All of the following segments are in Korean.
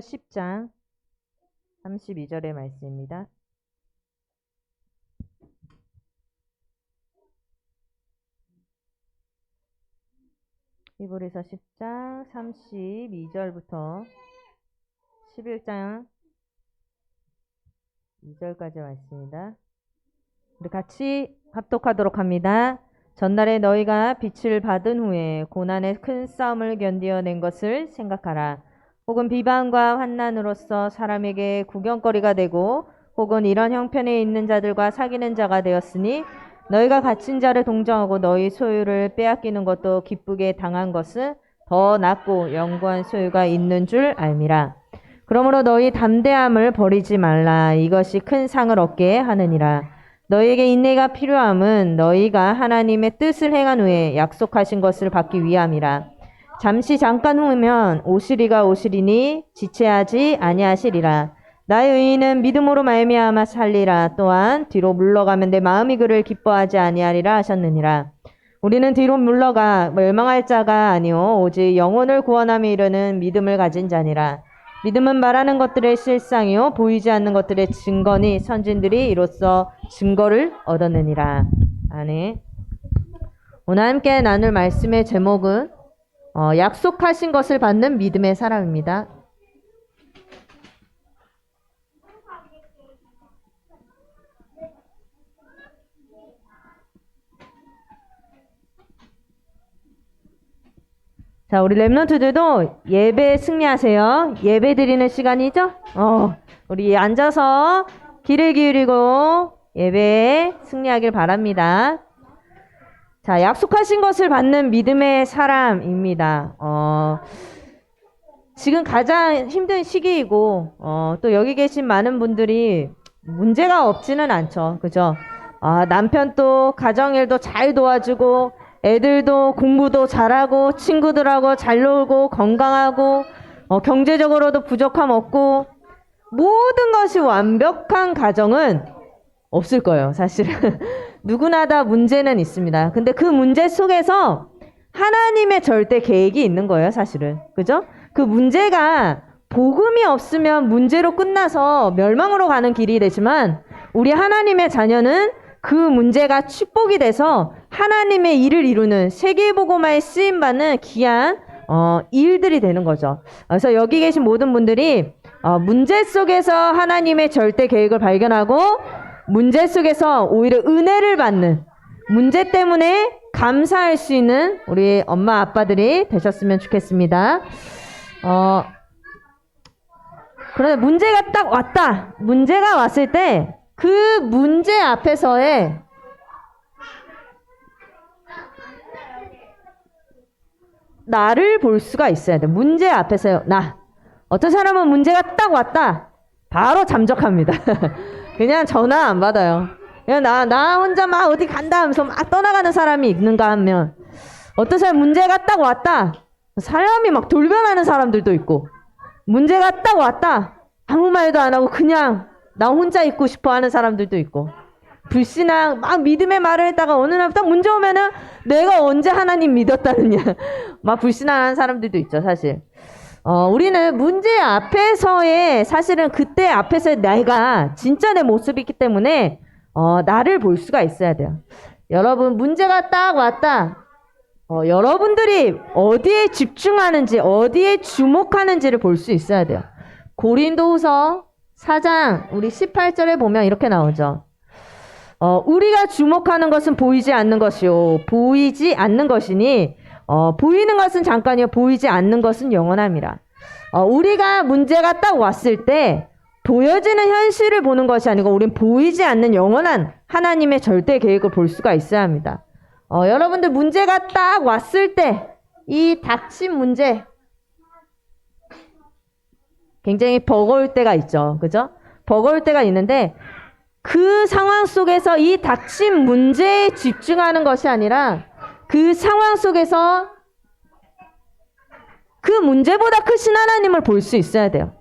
10장 32절의 말씀입니다. 히브리서 10장 32절부터 11장 2절까지 말씀입니다. 우리 같이 합독하도록 합니다. 전날에 너희가 빛을 받은 후에 고난의 큰 싸움을 견디어낸 것을 생각하라. 혹은 비방과 환난으로서 사람에게 구경거리가 되고 혹은 이런 형편에 있는 자들과 사귀는 자가 되었으니 너희가 갇힌 자를 동정하고 너희 소유를 빼앗기는 것도 기쁘게 당한 것은 더 낫고 영구한 소유가 있는 줄 알미라. 그러므로 너희 담대함을 버리지 말라. 이것이 큰 상을 얻게 하느니라. 너희에게 인내가 필요함은 너희가 하나님의 뜻을 행한 후에 약속하신 것을 받기 위함이라. 잠깐 후면 오시리가 오시리니 지체하지 아니하시리라. 나의 의인은 믿음으로 말미암아 살리라. 또한 뒤로 물러가면 내 마음이 그를 기뻐하지 아니하리라 하셨느니라. 우리는 뒤로 물러가 멸망할 자가 아니오 오직 영혼을 구원함에 이르는 믿음을 가진 자니라. 믿음은 말하는 것들의 실상이요 보이지 않는 것들의 증거니 선진들이 이로써 증거를 얻었느니라. 아멘. 오늘 함께 나눌 말씀의 제목은 약속하신 것을 받는 믿음의 사람입니다. 자, 우리 랩런트들도 예배 승리하세요. 예배 드리는 시간이죠? 우리 앉아서 귀를 기울이고 예배에 승리하길 바랍니다. 자, 약속하신 것을 받는 믿음의 사람입니다. 지금 가장 힘든 시기이고, 또 여기 계신 많은 분들이 문제가 없지는 않죠. 그죠? 남편도 가정일도 잘 도와주고, 애들도 공부도 잘하고, 친구들하고 잘 놀고, 건강하고, 경제적으로도 부족함 없고, 모든 것이 완벽한 가정은 없을 거예요, 사실은. 누구나 다 문제는 있습니다. 근데 그 문제 속에서 하나님의 절대 계획이 있는 거예요, 사실은. 그죠? 그 문제가 복음이 없으면 문제로 끝나서 멸망으로 가는 길이 되지만 우리 하나님의 자녀는 그 문제가 축복이 돼서 하나님의 일을 이루는 세계복음화에 쓰임받는 귀한 일들이 되는 거죠. 그래서 여기 계신 모든 분들이 문제 속에서 하나님의 절대 계획을 발견하고 문제 속에서 오히려 은혜를 받는 문제 때문에 감사할 수 있는 우리 엄마 아빠들이 되셨으면 좋겠습니다. 그런데 문제가 딱 왔다. 문제가 왔을 때 그 문제 앞에서의 나를 볼 수가 있어야 돼. 문제 앞에서요. 나. 어떤 사람은 문제가 딱 왔다. 바로 잠적합니다. 그냥 전화 안 받아요. 그냥 나 혼자 막 어디 간다 하면서 막 떠나가는 사람이 있는가 하면 어떤 사람 문제가 딱 왔다. 사람이 막 돌변하는 사람들도 있고 문제가 딱 왔다. 아무 말도 안 하고 그냥 나 혼자 있고 싶어 하는 사람들도 있고 불신앙 막 믿음의 말을 했다가 어느 날 딱 문제 오면은 내가 언제 하나님 믿었다느냐 막 불신앙하는 사람들도 있죠, 사실. 우리는 문제 앞에서의 사실은 그때 앞에서의 내가 진짜 내 모습이 있기 때문에 나를 볼 수가 있어야 돼요. 여러분 문제가 딱 왔다. 여러분들이 어디에 집중하는지 어디에 주목하는지를 볼 수 있어야 돼요. 고린도후서 4장 우리 18절에 보면 이렇게 나오죠. 우리가 주목하는 것은 보이지 않는 것이요 보이지 않는 것이니 보이는 것은 잠깐이요 보이지 않는 것은 영원함이라. 우리가 문제가 딱 왔을 때 보여지는 현실을 보는 것이 아니고 우린 보이지 않는 영원한 하나님의 절대 계획을 볼 수가 있어야 합니다. 여러분들 문제가 딱 왔을 때 이 닥친 문제 굉장히 버거울 때가 있죠. 그죠? 버거울 때가 있는데 그 상황 속에서 이 닥친 문제에 집중하는 것이 아니라 그 상황 속에서 그 문제보다 크신 하나님을 볼 수 있어야 돼요.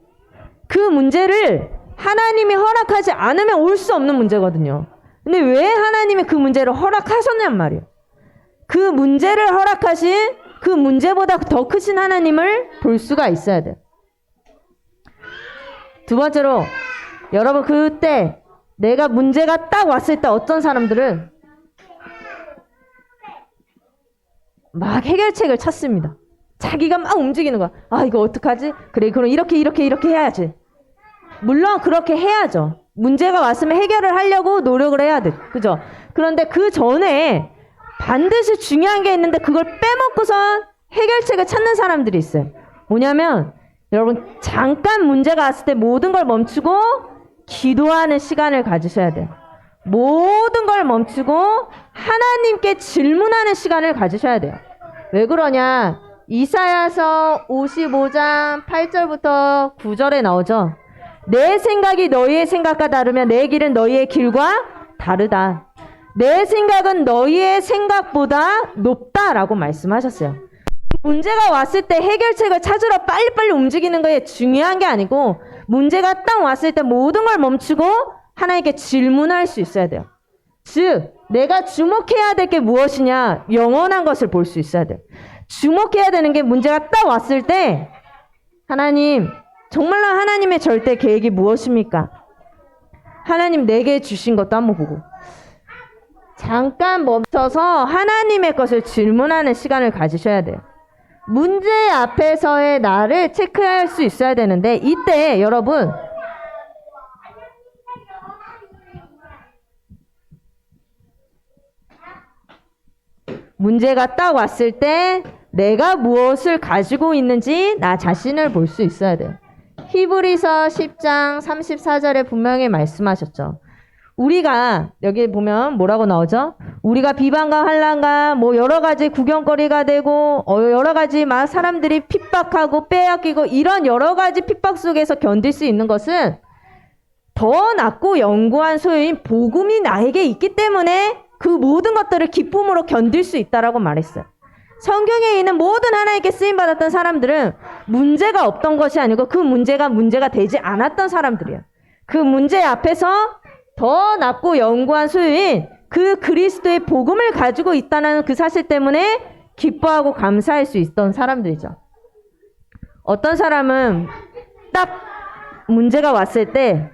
그 문제를 하나님이 허락하지 않으면 올 수 없는 문제거든요. 근데 왜 하나님이 그 문제를 허락하셨냔 말이에요. 그 문제를 허락하신 그 문제보다 더 크신 하나님을 볼 수가 있어야 돼요. 두 번째로, 여러분 그때 내가 문제가 딱 왔을 때 어떤 사람들은 막 해결책을 찾습니다. 자기가 막 움직이는 거야. 아, 이거 어떡하지? 그래, 그럼 이렇게 해야지. 물론 그렇게 해야죠. 문제가 왔으면 해결을 하려고 노력을 해야 돼. 그죠? 그런데 그 전에 반드시 중요한 게 있는데 그걸 빼먹고선 해결책을 찾는 사람들이 있어요. 뭐냐면, 여러분, 잠깐 문제가 왔을 때 모든 걸 멈추고 기도하는 시간을 가지셔야 돼요. 모든 걸 멈추고 하나님께 질문하는 시간을 가지셔야 돼요. 왜 그러냐? 이사야서 55장 8절부터 9절에 나오죠. 내 생각이 너희의 생각과 다르면 내 길은 너희의 길과 다르다. 내 생각은 너희의 생각보다 높다라고 말씀하셨어요. 문제가 왔을 때 해결책을 찾으러 빨리빨리 움직이는 거에 중요한 게 아니고, 문제가 딱 왔을 때 모든 걸 멈추고 하나님께 질문할 수 있어야 돼요. 즉, 내가 주목해야 될 게 무엇이냐? 영원한 것을 볼 수 있어야 돼요. 주목해야 되는 게, 문제가 딱 왔을 때 하나님, 정말로 하나님의 절대 계획이 무엇입니까? 하나님 내게 주신 것도 한번 보고, 잠깐 멈춰서 하나님의 것을 질문하는 시간을 가지셔야 돼요. 문제 앞에서의 나를 체크할 수 있어야 되는데, 이때 여러분, 문제가 딱 왔을 때 내가 무엇을 가지고 있는지 나 자신을 볼 수 있어야 돼요. 히브리서 10장 34절에 분명히 말씀하셨죠. 우리가, 여기 보면 뭐라고 나오죠? 우리가 비방과 환난과 뭐 여러 가지 구경거리가 되고 여러 가지 막 사람들이 핍박하고 빼앗기고 이런 여러 가지 핍박 속에서 견딜 수 있는 것은 더 낫고 영구한 소유인 복음이 나에게 있기 때문에 그 모든 것들을 기쁨으로 견딜 수 있다라고 말했어요. 성경에 있는 모든 하나님께 쓰임받았던 사람들은 문제가 없던 것이 아니고 그 문제가 되지 않았던 사람들이에요. 그 문제 앞에서 더 낫고 영구한 소유인 그 그리스도의 복음을 가지고 있다는 그 사실 때문에 기뻐하고 감사할 수 있던 사람들이죠. 어떤 사람은 딱 문제가 왔을 때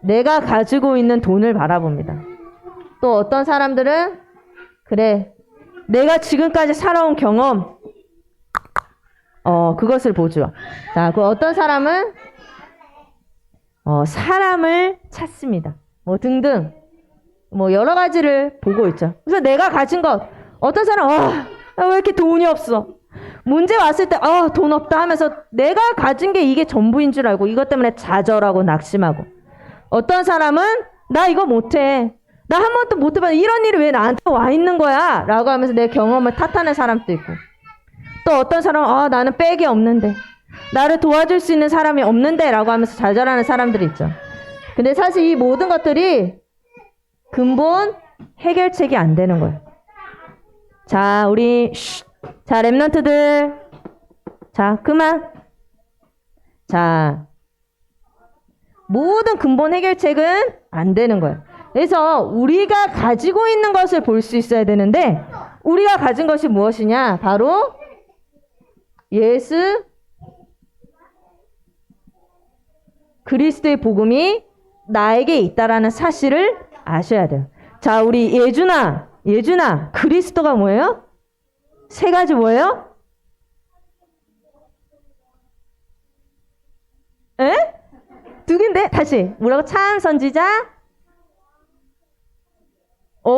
내가 가지고 있는 돈을 바라봅니다. 또 어떤 사람들은 그래, 내가 지금까지 살아온 경험 그것을 보죠. 자, 그 어떤 사람은 사람을 찾습니다. 뭐 등등 뭐 여러 가지를 보고 있죠. 그래서 내가 가진 것, 어떤 사람은 왜 이렇게 돈이 없어? 문제 왔을 때 돈 없다 하면서 내가 가진 게 이게 전부인 줄 알고 이것 때문에 좌절하고 낙심하고, 어떤 사람은 나 이거 못해, 나 한 번도 못 해봤는데 이런 일이 왜 나한테 와 있는 거야? 라고 하면서 내 경험을 탓하는 사람도 있고, 또 어떤 사람은 나는 백이 없는데, 나를 도와줄 수 있는 사람이 없는데 라고 하면서 좌절하는 사람들이 있죠. 근데 사실 이 모든 것들이 근본 해결책이 안 되는 거예요. 자, 우리 자, 랩런트들, 자, 그만. 자, 모든 근본 해결책은 안 되는 거예요. 그래서 우리가 가지고 있는 것을 볼 수 있어야 되는데, 우리가 가진 것이 무엇이냐? 바로 예수 그리스도의 복음이 나에게 있다라는 사실을 아셔야 돼요. 자, 우리 예준아, 그리스도가 뭐예요? 세 가지 뭐예요? 에? 두 개인데? 다시. 뭐라고? 참 선지자? 오!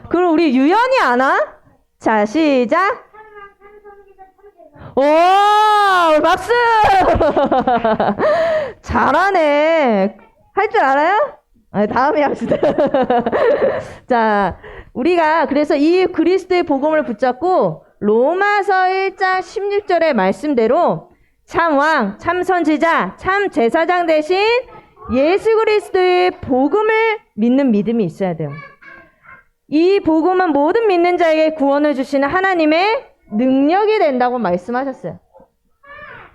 그럼 우리 유연이 아나? 자, 시작. 오! 박수! 잘하네. 할 줄 알아요? 다음에 합시다. 자, 우리가 그래서 이 그리스도의 복음을 붙잡고 로마서 1장 16절의 말씀대로 참 왕, 참 선지자, 참 제사장 대신 예수 그리스도의 복음을 믿는 믿음이 있어야 돼요. 이 복음은 모든 믿는 자에게 구원을 주시는 하나님의 능력이 된다고 말씀하셨어요.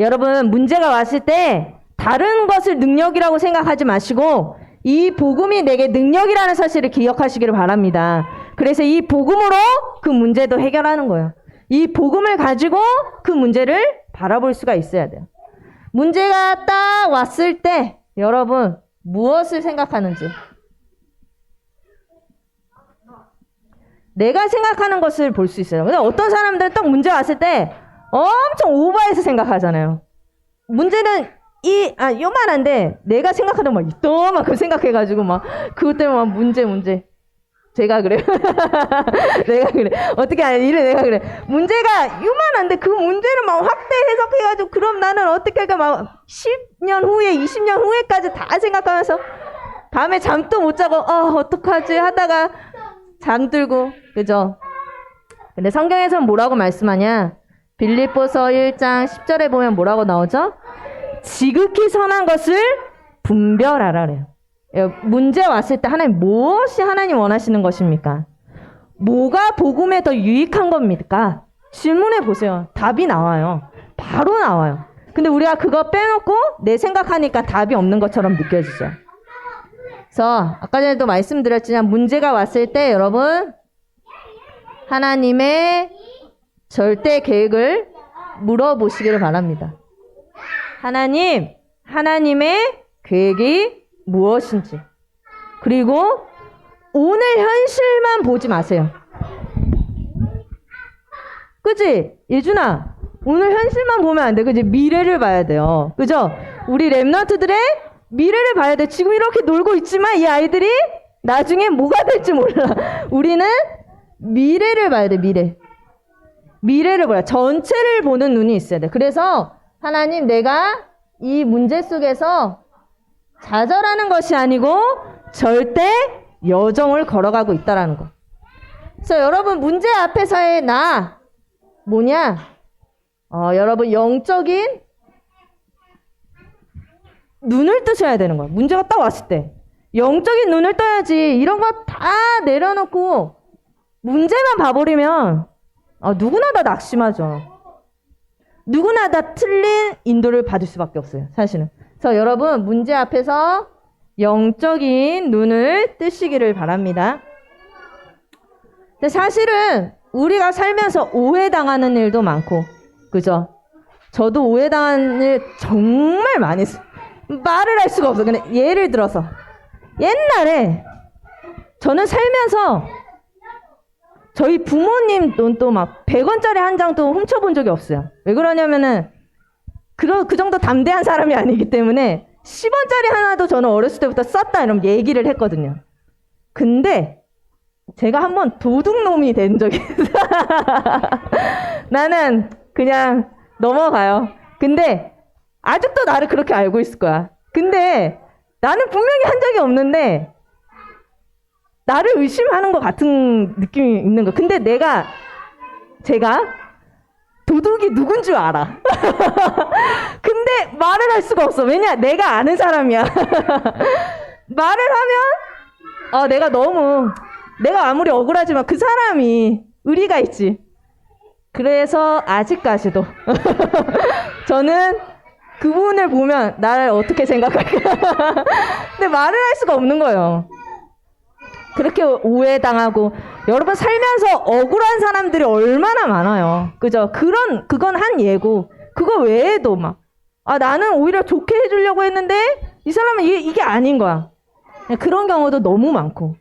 여러분, 문제가 왔을 때 다른 것을 능력이라고 생각하지 마시고 이 복음이 내게 능력이라는 사실을 기억하시기를 바랍니다. 그래서 이 복음으로 그 문제도 해결하는 거예요. 이 복음을 가지고 그 문제를 바라볼 수가 있어야 돼요. 문제가 딱 왔을 때 여러분 무엇을 생각하는지, 내가 생각하는 것을 볼 수 있어요. 근데 어떤 사람들은 딱 문제 왔을 때 엄청 오버해서 생각하잖아요. 문제는 요만한데 내가 생각하는 막 이따만큼 생각해가지고 막 그것 때문에 막 문제 제가 그래요. 내가 그래. 어떻게 아니 이래 내가 그래. 문제가 요만한데 그 문제를 막 확대 해석해가지고 그럼 나는 어떻게 할까 막 10년 후에 20년 후에까지 다 생각하면서 밤에 잠도 못 자고 어떡하지 하다가 잠들고 그죠? 근데 성경에서는 뭐라고 말씀하냐? 빌립보서 1장 10절에 보면 뭐라고 나오죠? 지극히 선한 것을 분별하라 그래요. 문제 왔을 때 하나님 무엇이 하나님 원하시는 것입니까? 뭐가 복음에 더 유익한 겁니까? 질문해 보세요. 답이 나와요. 바로 나와요. 근데 우리가 그거 빼놓고 내 생각하니까 답이 없는 것처럼 느껴지죠. 그래서 아까 전에도 말씀드렸지만 문제가 왔을 때 여러분 하나님의 절대 계획을 물어보시기를 바랍니다. 하나님의 계획이 무엇인지. 그리고 오늘 현실만 보지 마세요. 그치? 예준아, 오늘 현실만 보면 안 돼. 그치? 미래를 봐야 돼요. 그죠? 우리 랩런트들의 미래를 봐야 돼. 지금 이렇게 놀고 있지만 이 아이들이 나중에 뭐가 될지 몰라. 우리는 미래를 봐야 돼. 미래를 봐야 돼. 전체를 보는 눈이 있어야 돼. 그래서 하나님, 내가 이 문제 속에서 좌절하는 것이 아니고 절대 여정을 걸어가고 있다라는 거. 그래서 여러분 문제 앞에서의 나 뭐냐? 여러분 영적인 눈을 뜨셔야 되는 거야. 문제가 딱 왔을 때 영적인 눈을 떠야지. 이런 거 다 내려놓고 문제만 봐버리면 누구나 다 낙심하죠. 누구나 다 틀린 인도를 받을 수밖에 없어요. 사실은. 그래서 여러분 문제 앞에서 영적인 눈을 뜨시기를 바랍니다. 근데 사실은 우리가 살면서 오해당하는 일도 많고, 그죠? 저도 오해당하는 일 정말 많이 했어요. 말을 할 수가 없어. 근데 예를 들어서 옛날에 저는 살면서 저희 부모님 돈도 막 100원짜리 한 장도 훔쳐본 적이 없어요. 왜 그러냐면은 그 정도 담대한 사람이 아니기 때문에 10원짜리 하나도 저는 어렸을 때부터 썼다 이런 얘기를 했거든요. 근데 제가 한번 도둑놈이 된 적이 있어요. 나는 그냥 넘어가요. 근데 아직도 나를 그렇게 알고 있을 거야. 근데 나는 분명히 한 적이 없는데 나를 의심하는 것 같은 느낌이 있는 거. 근데 제가 도둑이 누군 줄 알아. 근데 말을 할 수가 없어. 왜냐? 내가 아는 사람이야. 말을 하면 내가 아무리 억울하지만 그 사람이 의리가 있지. 그래서 아직까지도 저는 그분을 보면 나를 어떻게 생각할까. 근데 말을 할 수가 없는 거예요. 그렇게 오해당하고 여러분 살면서 억울한 사람들이 얼마나 많아요. 그죠? 그건 한 예고 그거 외에도 막 나는 오히려 좋게 해주려고 했는데 이 사람은 이게 아닌 거야. 그런 경우도 너무 많고.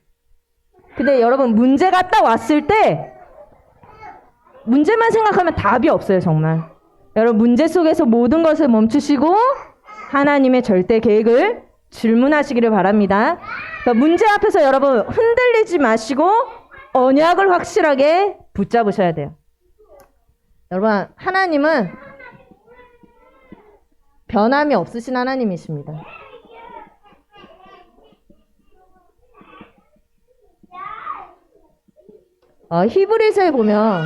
근데 여러분 문제가 딱 왔을 때 문제만 생각하면 답이 없어요. 정말. 여러분 문제 속에서 모든 것을 멈추시고 하나님의 절대 계획을 질문하시기를 바랍니다. 문제 앞에서 여러분 흔들리지 마시고 언약을 확실하게 붙잡으셔야 돼요. 여러분 하나님은 변함이 없으신 하나님이십니다. 히브리서에 보면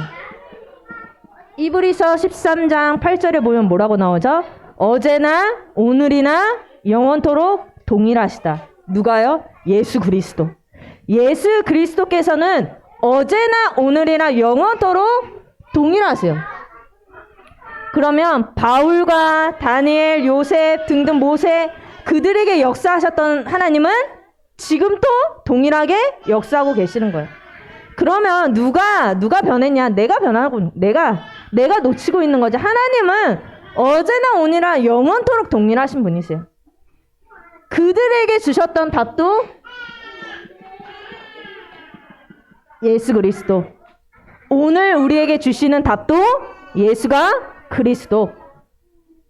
히브리서 13장 8절에 보면 뭐라고 나오죠? 어제나 오늘이나 영원토록 동일하시다. 누가요? 예수 그리스도. 예수 그리스도께서는 어제나 오늘이나 영원토록 동일하세요. 그러면 바울과 다니엘, 요셉 등등 모세 그들에게 역사하셨던 하나님은 지금도 동일하게 역사하고 계시는 거예요. 그러면 누가 변했냐? 내가 변하고 내가 놓치고 있는 거지. 하나님은 어제나 오늘이나 영원토록 동일하신 분이세요. 그들에게 주셨던 답도 예수 그리스도. 오늘 우리에게 주시는 답도 예수가 그리스도.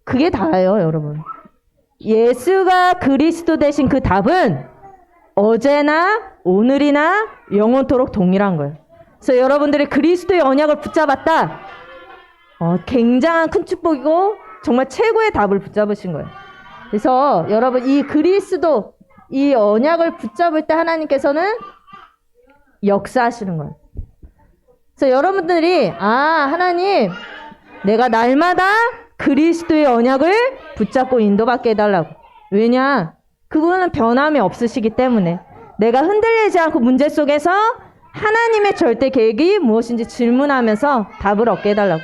그게 다예요, 여러분. 예수가 그리스도 되신 그 답은 어제나 오늘이나 영원토록 동일한 거예요. 그래서 여러분들이 그리스도의 언약을 붙잡았다. 굉장한 큰 축복이고 정말 최고의 답을 붙잡으신 거예요. 그래서 여러분 이 그리스도, 이 언약을 붙잡을 때 하나님께서는 역사하시는 거예요. 그래서 여러분들이 하나님 내가 날마다 그리스도의 언약을 붙잡고 인도받게 해달라고. 왜냐? 그분은 변함이 없으시기 때문에 내가 흔들리지 않고 문제 속에서 하나님의 절대 계획이 무엇인지 질문하면서 답을 얻게 해달라고.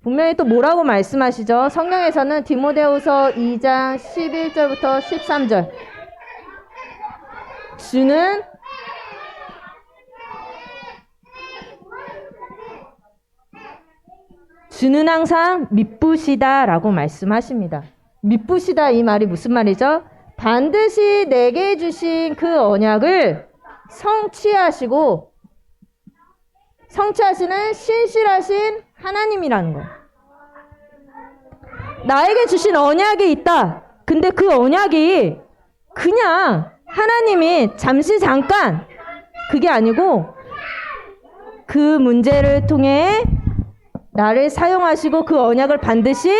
분명히 또 뭐라고 말씀하시죠? 성경에서는 디모데후서 2장 11절부터 13절 주는 항상 미쁘시다 라고 말씀하십니다. 미쁘시다 이 말이 무슨 말이죠? 반드시 내게 주신 그 언약을 성취하시는 신실하신 하나님이라는 거예요. 나에게 주신 언약이 있다. 근데 그 언약이 그냥 하나님이 잠깐 그게 아니고 그 문제를 통해 나를 사용하시고 그 언약을 반드시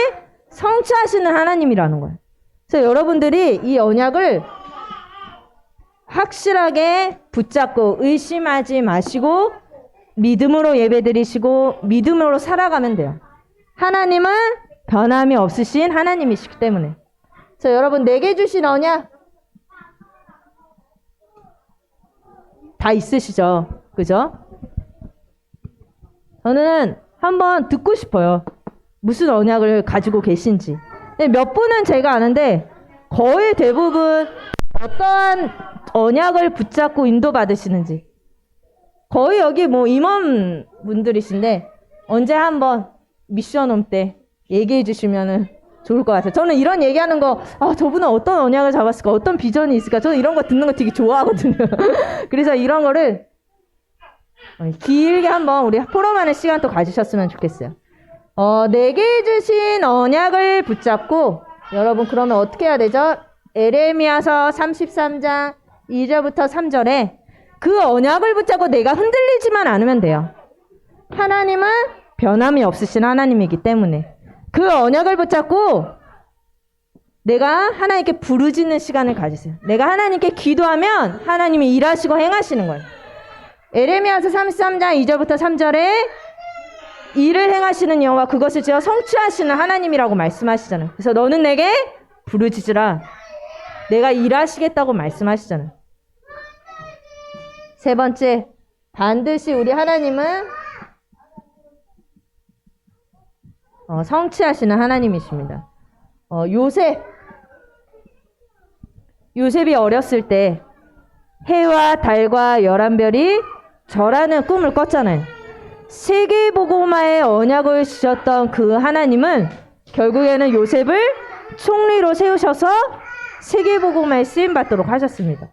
성취하시는 하나님이라는 거예요. 그래서 여러분들이 이 언약을 확실하게 붙잡고 의심하지 마시고 믿음으로 예배드리시고 믿음으로 살아가면 돼요. 하나님은 변함이 없으신 하나님이시기 때문에. 그래서 여러분 내게 주신 언약 다 있으시죠? 그죠? 저는 한번 듣고 싶어요. 무슨 언약을 가지고 계신지. 몇 분은 제가 아는데 거의 대부분 어떠한 언약을 붙잡고 인도받으시는지. 거의 여기 임원분들이신데 언제 한번 미션홈 때 얘기해 주시면 좋을 것 같아요. 저는 이런 얘기하는 거 저분은 어떤 언약을 잡았을까, 어떤 비전이 있을까, 저는 이런 거 듣는 거 되게 좋아하거든요. 그래서 이런 거를 길게 한번 우리 포럼하는 시간 또 가지셨으면 좋겠어요. 내게 주신 언약을 붙잡고 여러분 그러면 어떻게 해야 되죠? 에레미야서 33장 2절부터 3절에 그 언약을 붙잡고 내가 흔들리지만 않으면 돼요. 하나님은 변함이 없으신 하나님이기 때문에 그 언약을 붙잡고 내가 하나님께 부르짖는 시간을 가지세요. 내가 하나님께 기도하면 하나님이 일하시고 행하시는 거예요. 에레미야서 33장 2절부터 3절에 일을 행하시는 여호와 그것을 지어 성취하시는 하나님이라고 말씀하시잖아요. 그래서 너는 내게 부르짖으라. 내가 일하시겠다고 말씀하시잖아요. 세 번째, 반드시 우리 하나님은 성취하시는 하나님이십니다. 요셉이 어렸을 때 해와 달과 11별이 절하는 꿈을 꿨잖아요. 세계복음화의 언약을 주셨던 그 하나님은 결국에는 요셉을 총리로 세우셔서 세계복음화에 쓰임받도록 하셨습니다.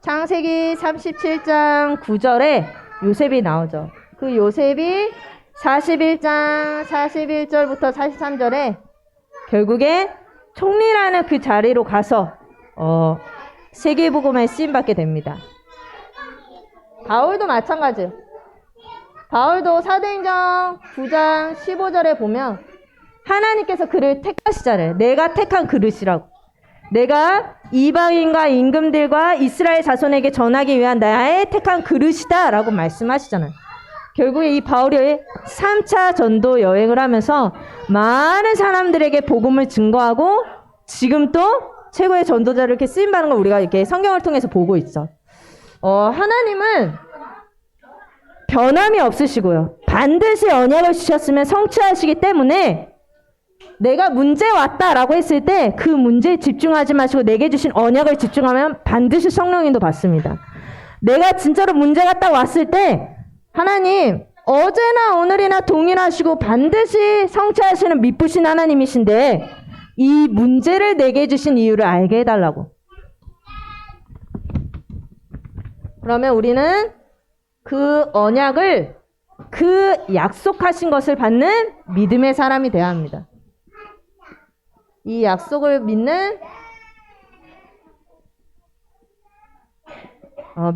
창세기 37장 9절에 요셉이 나오죠. 그 요셉이 41장 41절부터 43절에 결국에 총리라는 그 자리로 가서 세계복음화에 쓰임받게 됩니다. 바울도 마찬가지예요. 바울도 사도행전 9장 15절에 보면 하나님께서 그를 택하시잖아요. 내가 택한 그릇이라고. 내가 이방인과 임금들과 이스라엘 자손에게 전하기 위한 나의 택한 그릇이다 라고 말씀하시잖아요. 결국에 이 바울이 3차 전도 여행을 하면서 많은 사람들에게 복음을 증거하고 지금 또 최고의 전도자를 이렇게 쓰임받는 걸 우리가 이렇게 성경을 통해서 보고 있죠. 하나님은 변함이 없으시고요. 반드시 언약을 주셨으면 성취하시기 때문에 내가 문제 왔다라고 했을 때 그 문제에 집중하지 마시고 내게 주신 언약을 집중하면 반드시 성령님도 받습니다. 내가 진짜로 문제가 딱 왔을 때 하나님 어제나 오늘이나 동일하시고 반드시 성취하시는 미쁘신 하나님이신데 이 문제를 내게 주신 이유를 알게 해달라고. 그러면 우리는 그 언약을, 그 약속하신 것을 받는 믿음의 사람이 되어야 합니다. 이 약속을 믿는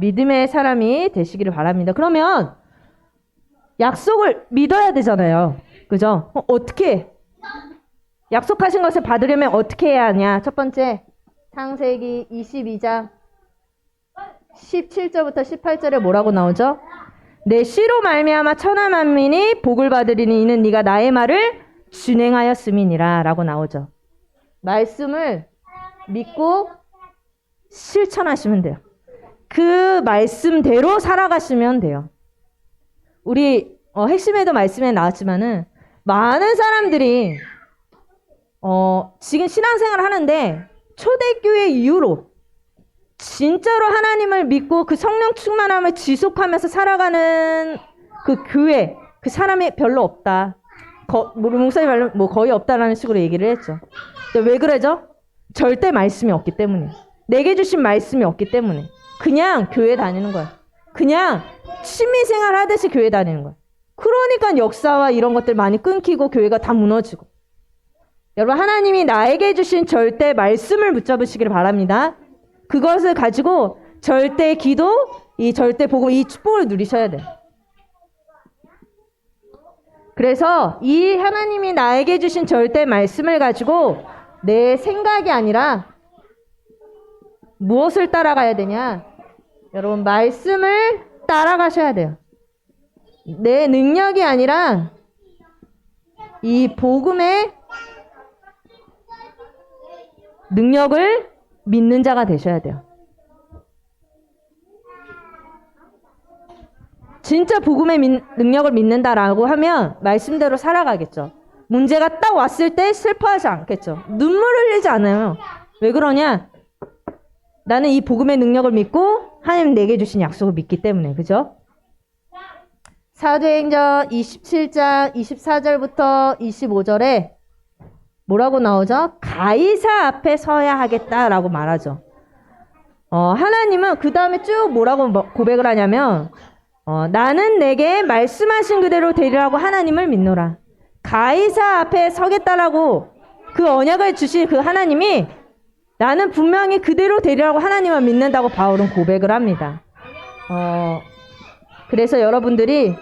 믿음의 사람이 되시기를 바랍니다. 그러면 약속을 믿어야 되잖아요. 그죠? 어떻게? 약속하신 것을 받으려면 어떻게 해야 하냐? 첫 번째, 창세기 22장 17절부터 18절에 뭐라고 나오죠? 내 씨로 말미암아 천하 만민이 복을 받으리니 이는 네가 나의 말을 준행하였음이니라 라고 나오죠. 말씀을 믿고 실천하시면 돼요. 그 말씀대로 살아가시면 돼요. 우리 핵심에도 말씀에 나왔지만은 많은 사람들이 지금 신앙생활을 하는데 초대교회 이후로 진짜로 하나님을 믿고 그 성령 충만함을 지속하면서 살아가는 그 교회, 그 사람이 별로 없다. 목사님 말로 뭐 거의 없다라는 식으로 얘기를 했죠. 왜 그러죠? 절대 말씀이 없기 때문에. 내게 주신 말씀이 없기 때문에. 그냥 교회 다니는 거야. 그냥 취미생활 하듯이 교회 다니는 거야. 그러니까 역사와 이런 것들 많이 끊기고 교회가 다 무너지고. 여러분, 하나님이 나에게 주신 절대 말씀을 붙잡으시기를 바랍니다. 그것을 가지고 절대 기도, 이 절대 복음, 이 축복을 누리셔야 돼요. 그래서 이 하나님이 나에게 주신 절대 말씀을 가지고 내 생각이 아니라 무엇을 따라가야 되냐? 여러분, 말씀을 따라가셔야 돼요. 내 능력이 아니라 이 복음의 능력을 믿는 자가 되셔야 돼요. 진짜 복음의 능력을 믿는다라고 하면 말씀대로 살아가겠죠. 문제가 딱 왔을 때 슬퍼하지 않겠죠. 눈물 흘리지 않아요. 왜 그러냐? 나는 이 복음의 능력을 믿고 하나님 내게 주신 약속을 믿기 때문에. 그죠? 사도행전 27장 24절부터 25절에 뭐라고 나오죠? 가이사 앞에 서야 하겠다라고 말하죠. 하나님은 그 다음에 쭉 뭐라고 고백을 하냐면 나는 내게 말씀하신 그대로 되리라고 하나님을 믿노라. 가이사 앞에 서겠다라고 그 언약을 주신 그 하나님이 나는 분명히 그대로 되리라고 하나님을 믿는다고 바울은 고백을 합니다. 그래서 여러분들이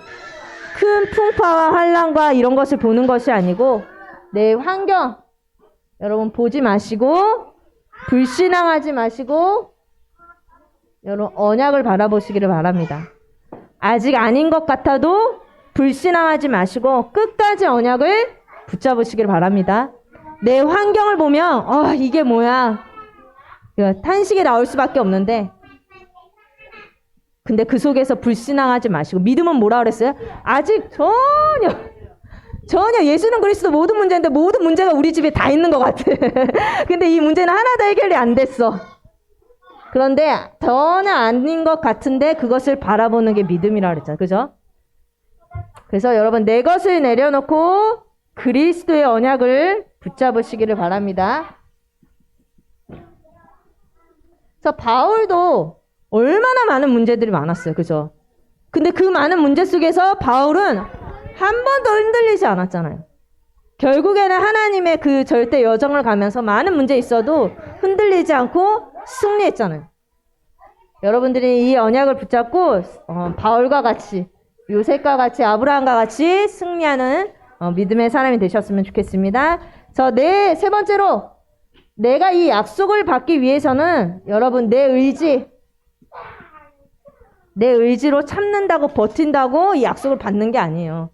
큰 풍파와 환란과 이런 것을 보는 것이 아니고 내 환경 여러분 보지 마시고 불신앙하지 마시고 여러분 언약을 바라보시기를 바랍니다. 아직 아닌 것 같아도 불신앙하지 마시고 끝까지 언약을 붙잡으시기를 바랍니다. 내 환경을 보면 이게 뭐야? 탄식이 나올 수밖에 없는데 근데 그 속에서 불신앙하지 마시고 믿음은 뭐라 그랬어요? 아직 전혀 예수는 그리스도 모든 문제인데 모든 문제가 우리 집에 다 있는 것 같아. 근데 이 문제는 하나도 해결이 안 됐어. 그런데 전혀 아닌 것 같은데 그것을 바라보는 게 믿음이라 그랬잖아요. 그죠? 그래서 여러분 내 것을 내려놓고 그리스도의 언약을 붙잡으시기를 바랍니다. 그래서 바울도 얼마나 많은 문제들이 많았어요. 그죠? 근데 그 많은 문제 속에서 바울은 한 번도 흔들리지 않았잖아요. 결국에는 하나님의 그 절대 여정을 가면서 많은 문제 있어도 흔들리지 않고 승리했잖아요. 여러분들이 이 언약을 붙잡고 바울과 같이 요셉과 같이 아브라함과 같이 승리하는 믿음의 사람이 되셨으면 좋겠습니다. 세 번째로 내가 이 약속을 받기 위해서는 여러분 내 의지로 참는다고 버틴다고 이 약속을 받는 게 아니에요.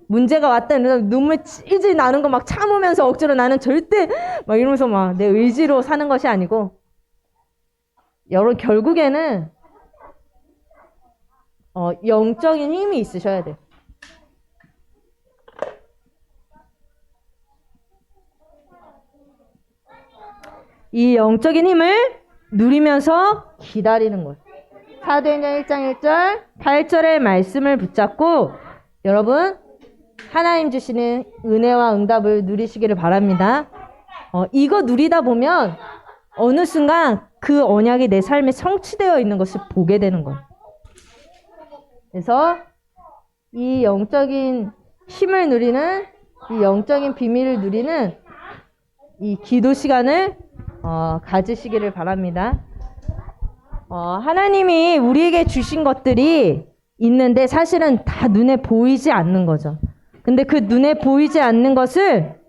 문제가 왔다 이러면 눈물 찔찔 나는 거 막 참으면서 억지로 나는 절대 막 이러면서 막 내 의지로 사는 것이 아니고 여러분 결국에는 영적인 힘이 있으셔야 돼요. 이 영적인 힘을 누리면서 기다리는 거예요. 사도행전 1장 1절 8절의 말씀을 붙잡고 여러분 하나님 주시는 은혜와 응답을 누리시기를 바랍니다. 이거 누리다 보면 어느 순간 그 언약이 내 삶에 성취되어 있는 것을 보게 되는 거예요. 그래서 이 영적인 힘을 누리는, 이 영적인 비밀을 누리는 이 기도 시간을 가지시기를 바랍니다. 하나님이 우리에게 주신 것들이 있는데 사실은 다 눈에 보이지 않는 거죠. 근데 그 눈에 보이지 않는 것을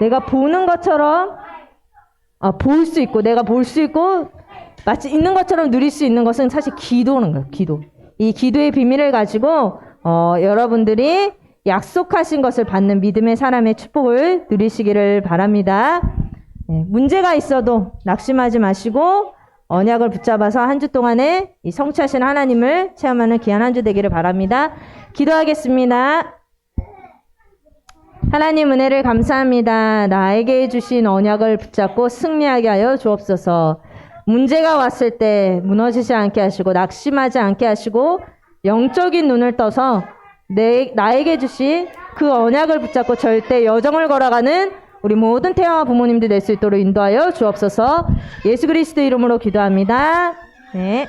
내가 보는 것처럼 볼 수 있고, 내가 볼 수 있고 마치 있는 것처럼 누릴 수 있는 것은 사실 기도는 거예요. 기도. 이 기도의 비밀을 가지고 여러분들이 약속하신 것을 받는 믿음의 사람의 축복을 누리시기를 바랍니다. 네, 문제가 있어도 낙심하지 마시고 언약을 붙잡아서 한 주 동안에 이 성취하신 하나님을 체험하는 귀한 한 주 되기를 바랍니다. 기도하겠습니다. 하나님 은혜를 감사합니다. 나에게 주신 언약을 붙잡고 승리하게 하여 주옵소서. 문제가 왔을 때 무너지지 않게 하시고 낙심하지 않게 하시고 영적인 눈을 떠서 나에게 주신 그 언약을 붙잡고 절대 여정을 걸어가는 우리 모든 태영아 부모님들 될 수 있도록 인도하여 주옵소서. 예수 그리스도 이름으로 기도합니다. 네.